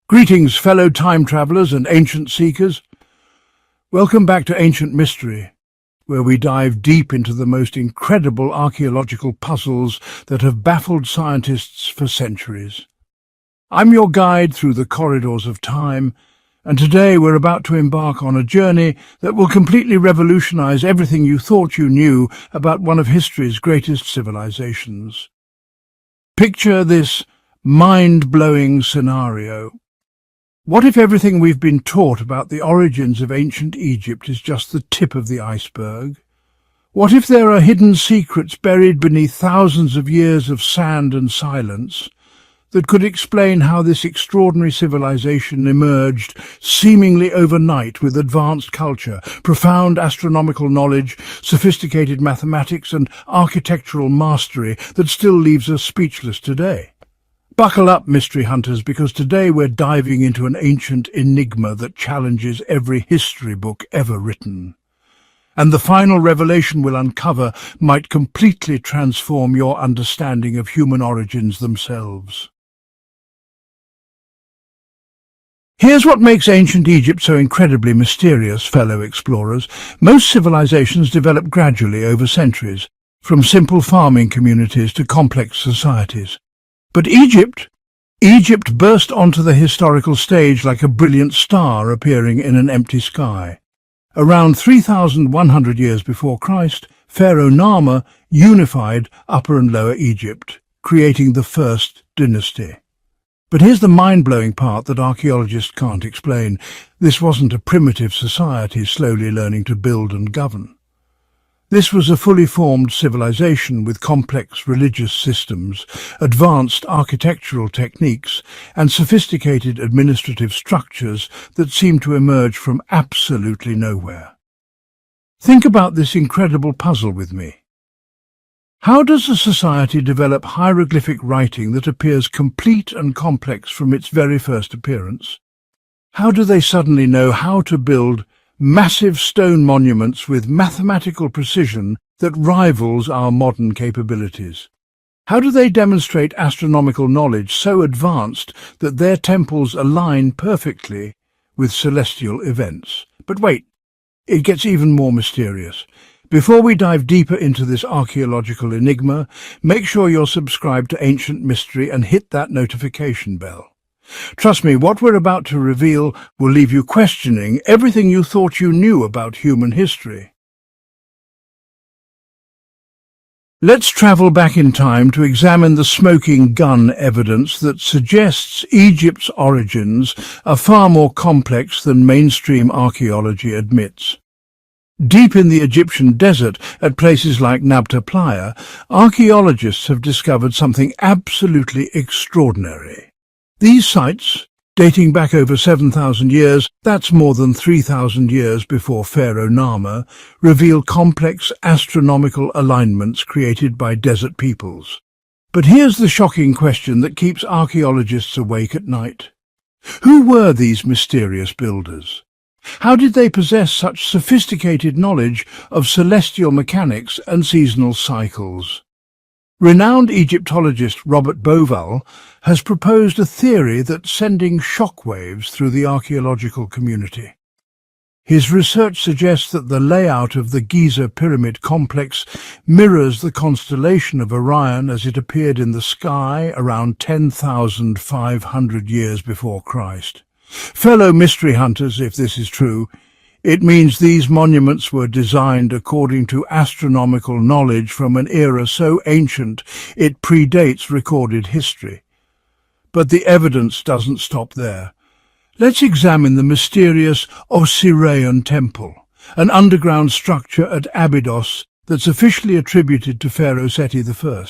Greetings, fellow time travelers and ancient seekers. Welcome back to Ancient Mystery, where we dive deep into the most incredible archaeological puzzles that have baffled scientists for centuries. I'm your guide through the corridors of time, and today we're about to embark on a journey that will completely revolutionize everything you thought you knew about one of history's greatest civilizations. Picture this mind-blowing scenario. What if everything we've been taught about the origins of ancient Egypt is just the tip of the iceberg? What if there are hidden secrets buried beneath thousands of years of sand and silence that could explain how this extraordinary civilization emerged seemingly overnight with advanced culture, profound astronomical knowledge, sophisticated mathematics and architectural mastery that still leaves us speechless today? Buckle up, mystery hunters, because today we're diving into an ancient enigma that challenges every history book ever written. And the final revelation we'll uncover might completely transform your understanding of human origins themselves. Here's what makes ancient Egypt so incredibly mysterious, fellow explorers. Most civilizations develop gradually over centuries, from simple farming communities to complex societies. But Egypt burst onto the historical stage like a brilliant star appearing in an empty sky. Around 3,100 years before Christ, Pharaoh Narmer unified Upper and Lower Egypt, creating the first dynasty. But here's the mind-blowing part that archaeologists can't explain. This wasn't a primitive society slowly learning to build and govern. This was a fully formed civilization with complex religious systems, advanced architectural techniques, and sophisticated administrative structures that seemed to emerge from absolutely nowhere. Think about this incredible puzzle with me. How does a society develop hieroglyphic writing that appears complete and complex from its very first appearance? How do they suddenly know how to build massive stone monuments with mathematical precision that rivals our modern capabilities? How do they demonstrate astronomical knowledge so advanced that their temples align perfectly with celestial events? But wait, it gets even more mysterious. Before we dive deeper into this archaeological enigma, make sure you're subscribed to Ancient Mystery and hit that notification bell. Trust me, what we're about to reveal will leave you questioning everything you thought you knew about human history. Let's travel back in time to examine the smoking gun evidence that suggests Egypt's origins are far more complex than mainstream archaeology admits. Deep in the Egyptian desert, at places like Nabta Playa, archaeologists have discovered something absolutely extraordinary. These sites, dating back over 7,000 years, that's more than 3,000 years before Pharaoh Narmer, reveal complex astronomical alignments created by desert peoples. But here's the shocking question that keeps archaeologists awake at night. Who were these mysterious builders? How did they possess such sophisticated knowledge of celestial mechanics and seasonal cycles? Renowned Egyptologist Robert Bauval has proposed a theory that's sending shockwaves through the archaeological community. His research suggests that the layout of the Giza pyramid complex mirrors the constellation of Orion as it appeared in the sky around 10,500 years before Christ. Fellow mystery hunters, if this is true, it means these monuments were designed according to astronomical knowledge from an era so ancient it predates recorded history. But the evidence doesn't stop there. Let's examine the mysterious Osirian Temple, an underground structure at Abydos that's officially attributed to Pharaoh Seti I.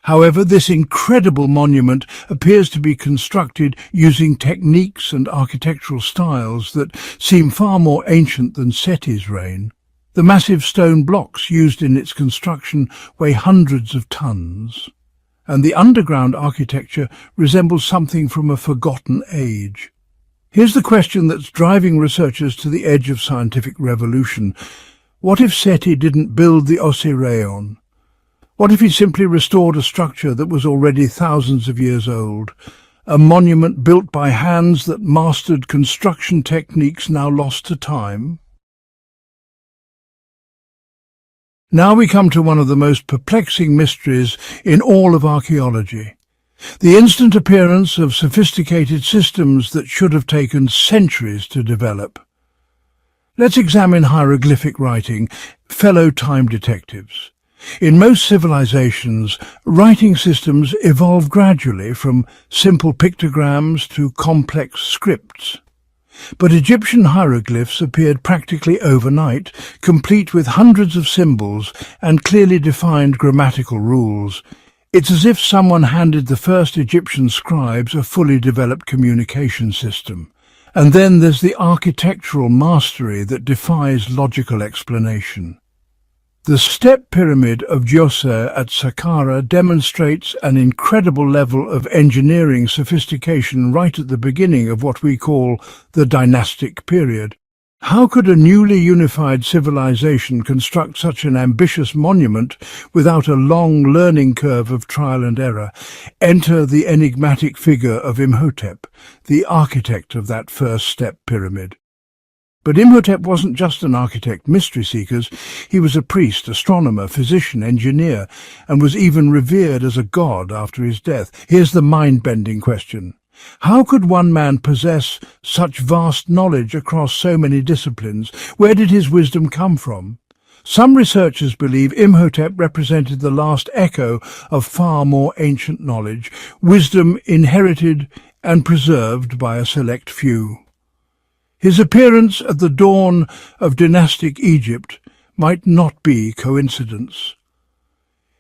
However, this incredible monument appears to be constructed using techniques and architectural styles that seem far more ancient than Seti's reign. The massive stone blocks used in its construction weigh hundreds of tons, and the underground architecture resembles something from a forgotten age. Here's the question that's driving researchers to the edge of scientific revolution. What if Seti didn't build the Osirion? What if he simply restored a structure that was already thousands of years old? a monument built by hands that mastered construction techniques now lost to time? Now we come to one of the most perplexing mysteries in all of archaeology. The instant appearance of sophisticated systems that should have taken centuries to develop. Let's examine hieroglyphic writing, fellow time detectives. In most civilizations, writing systems evolve gradually from simple pictograms to complex scripts. But Egyptian hieroglyphs appeared practically overnight, complete with hundreds of symbols and clearly defined grammatical rules. It's as if someone handed the first Egyptian scribes a fully developed communication system. And then there's the architectural mastery that defies logical explanation. The step pyramid of Djoser at Saqqara demonstrates an incredible level of engineering sophistication right at the beginning of what we call the dynastic period. How could a newly unified civilization construct such an ambitious monument without a long learning curve of trial and error? Enter the enigmatic figure of Imhotep, the architect of that first step pyramid. But Imhotep wasn't just an architect, mystery seekers. He was a priest, astronomer, physician, engineer, and was even revered as a god after his death. Here's the mind-bending question. How could one man possess such vast knowledge across so many disciplines? Where did his wisdom come from? Some researchers believe Imhotep represented the last echo of far more ancient knowledge, wisdom inherited and preserved by a select few. His appearance at the dawn of dynastic Egypt might not be coincidence.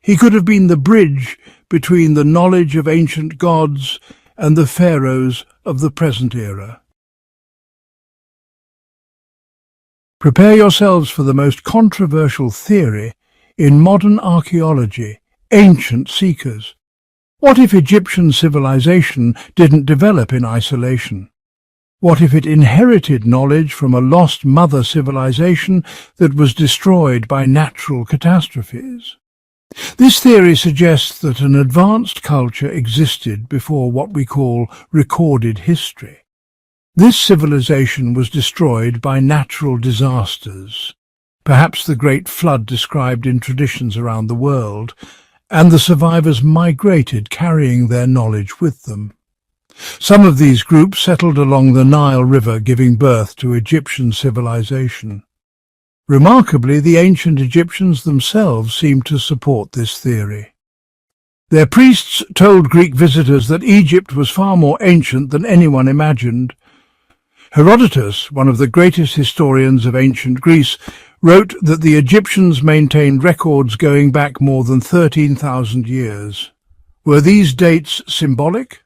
He could have been the bridge between the knowledge of ancient gods and the pharaohs of the present era. Prepare yourselves for the most controversial theory in modern archaeology, ancient seekers. What if Egyptian civilization didn't develop in isolation? What if it inherited knowledge from a lost mother civilization that was destroyed by natural catastrophes? This theory suggests that an advanced culture existed before what we call recorded history. This civilization was destroyed by natural disasters, perhaps the Great Flood described in traditions around the world, and the survivors migrated carrying their knowledge with them. Some of these groups settled along the Nile River, giving birth to Egyptian civilization. Remarkably, the ancient Egyptians themselves seemed to support this theory. Their priests told Greek visitors that Egypt was far more ancient than anyone imagined. Herodotus, one of the greatest historians of ancient Greece, wrote that the Egyptians maintained records going back more than 13,000 years. Were these dates symbolic,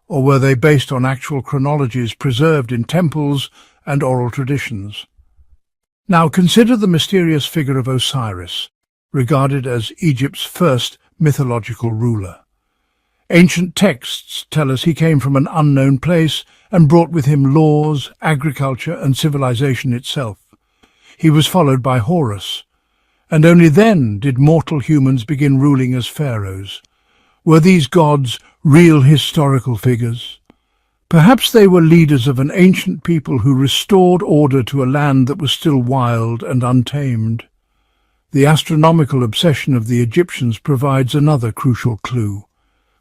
or were they based on actual chronologies preserved in temples and oral traditions? Now consider the mysterious figure of Osiris, regarded as Egypt's first mythological ruler. Ancient texts tell us he came from an unknown place and brought with him laws, agriculture, and civilization itself. He was followed by Horus, and only then did mortal humans begin ruling as pharaohs. Were these gods real historical figures? Perhaps they were leaders of an ancient people who restored order to a land that was still wild and untamed. The astronomical obsession of the Egyptians provides another crucial clue.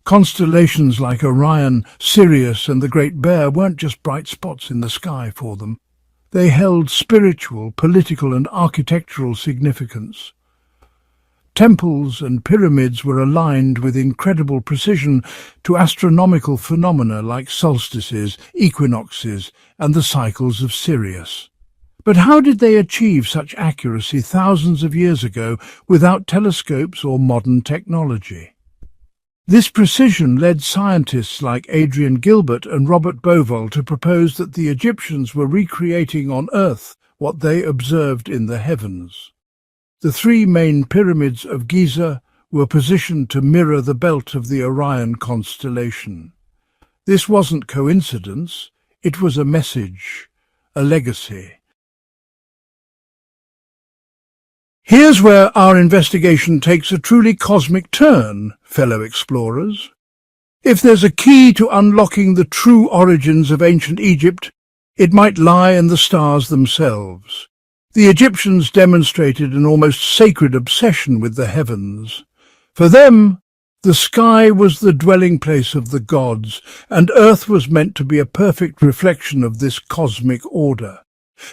Constellations like Orion, Sirius, and the Great Bear weren't just bright spots in the sky for them. They held spiritual, political, and architectural significance. Temples and pyramids were aligned with incredible precision to astronomical phenomena like solstices, equinoxes, and the cycles of Sirius. But how did they achieve such accuracy thousands of years ago without telescopes or modern technology? This precision led scientists like Adrian Gilbert and Robert Bauval to propose that the Egyptians were recreating on Earth what they observed in the heavens. The three main pyramids of Giza were positioned to mirror the belt of the Orion constellation. This wasn't coincidence, it was a message, a legacy. Here's where our investigation takes a truly cosmic turn, fellow explorers. If there's a key to unlocking the true origins of ancient Egypt, it might lie in the stars themselves. The Egyptians demonstrated an almost sacred obsession with the heavens. For them, the sky was the dwelling place of the gods, and earth was meant to be a perfect reflection of this cosmic order.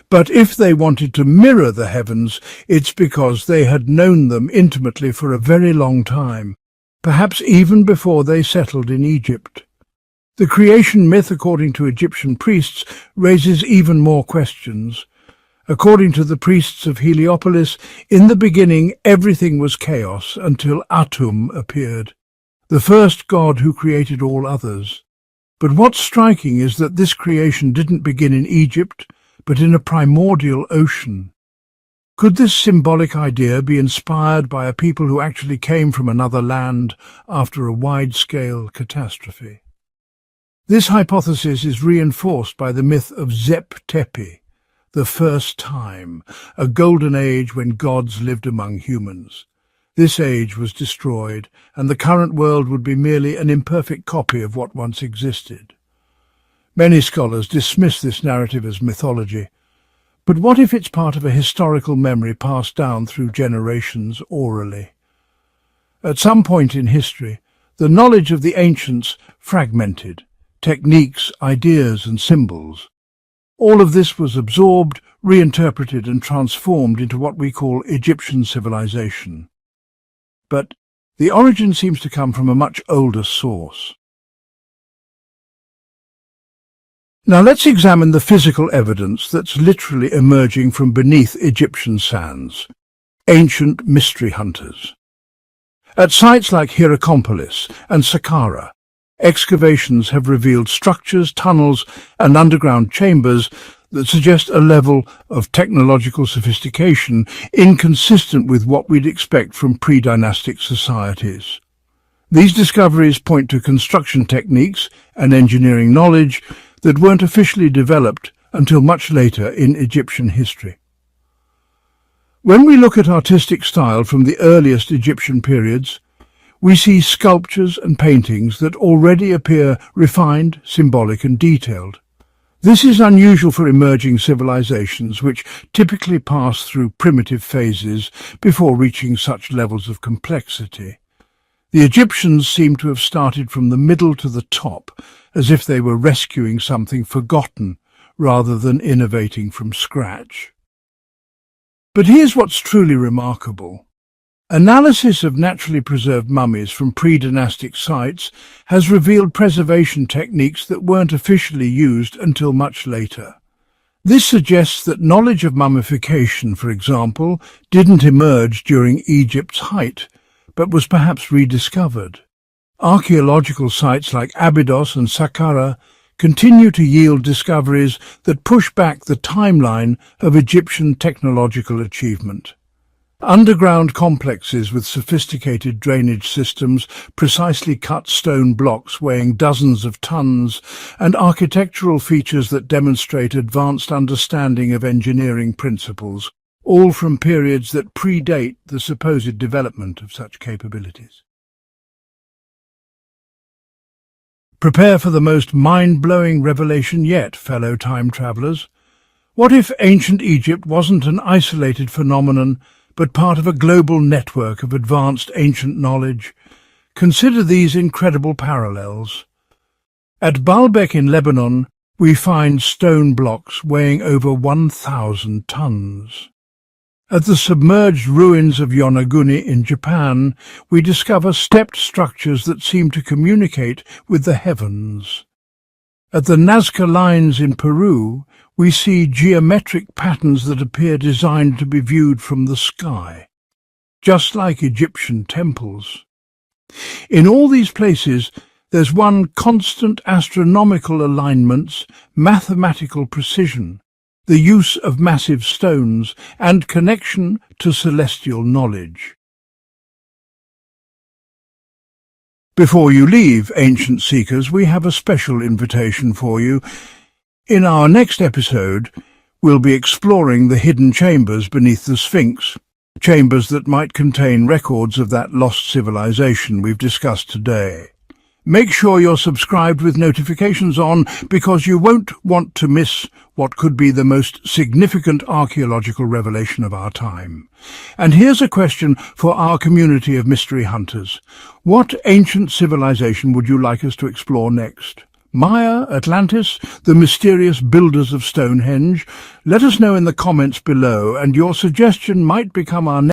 But if they wanted to mirror the heavens, it's because they had known them intimately for a very long time, perhaps even before they settled in Egypt. The creation myth, according to Egyptian priests, raises even more questions. According to the priests of Heliopolis, in the beginning everything was chaos until Atum appeared, the first god who created all others. But what's striking is that this creation didn't begin in Egypt, but in a primordial ocean. Could this symbolic idea be inspired by a people who actually came from another land after a wide-scale catastrophe? This hypothesis is reinforced by the myth of Zep Tepi, the first time, a golden age when gods lived among humans. This age was destroyed, and the current world would be merely an imperfect copy of what once existed. Many scholars dismiss this narrative as mythology, but what if it's part of a historical memory passed down through generations orally? At some point in history, the knowledge of the ancients fragmented, techniques, ideas and symbols. All of this was absorbed, reinterpreted and transformed into what we call Egyptian civilization. But the origin seems to come from a much older source. Now let's examine the physical evidence that's literally emerging from beneath Egyptian sands. Ancient mystery hunters. At sites like Hierakonpolis and Saqqara, excavations have revealed structures, tunnels and underground chambers that suggest a level of technological sophistication inconsistent with what we'd expect from pre-dynastic societies. These discoveries point to construction techniques and engineering knowledge that weren't officially developed until much later in Egyptian history. When we look at artistic style from the earliest Egyptian periods, we see sculptures and paintings that already appear refined, symbolic and detailed. This is unusual for emerging civilizations, which typically pass through primitive phases before reaching such levels of complexity. The Egyptians seem to have started from the middle to the top, as if they were rescuing something forgotten rather than innovating from scratch. But here's what's truly remarkable. Analysis of naturally preserved mummies from pre-dynastic sites has revealed preservation techniques that weren't officially used until much later. This suggests that knowledge of mummification, for example, didn't emerge during Egypt's height, but was perhaps rediscovered. Archaeological sites like Abydos and Saqqara continue to yield discoveries that push back the timeline of Egyptian technological achievement. Underground complexes with sophisticated drainage systems, precisely cut stone blocks weighing dozens of tons, and architectural features that demonstrate advanced understanding of engineering principles, all from periods that predate the supposed development of such capabilities. Prepare for the most mind-blowing revelation yet, fellow time travelers. What if ancient Egypt wasn't an isolated phenomenon, but part of a global network of advanced ancient knowledge? Consider these incredible parallels. At Baalbek in Lebanon, we find stone blocks weighing over 1,000 tons. At the submerged ruins of Yonaguni in Japan, we discover stepped structures that seem to communicate with the heavens. At the Nazca Lines in Peru, we see geometric patterns that appear designed to be viewed from the sky, just like Egyptian temples. In all these places, there's one constant: astronomical alignments, mathematical precision, the use of massive stones, and connection to celestial knowledge. Before you leave, ancient seekers, we have a special invitation for you. In our next episode, we'll be exploring the hidden chambers beneath the Sphinx, chambers that might contain records of that lost civilization we've discussed today. Make sure you're subscribed with notifications on, because you won't want to miss what could be the most significant archaeological revelation of our time. And here's a question for our community of mystery hunters. What ancient civilization would you like us to explore next? Maya, Atlantis, the mysterious builders of Stonehenge? Let us know in the comments below, and your suggestion might become our next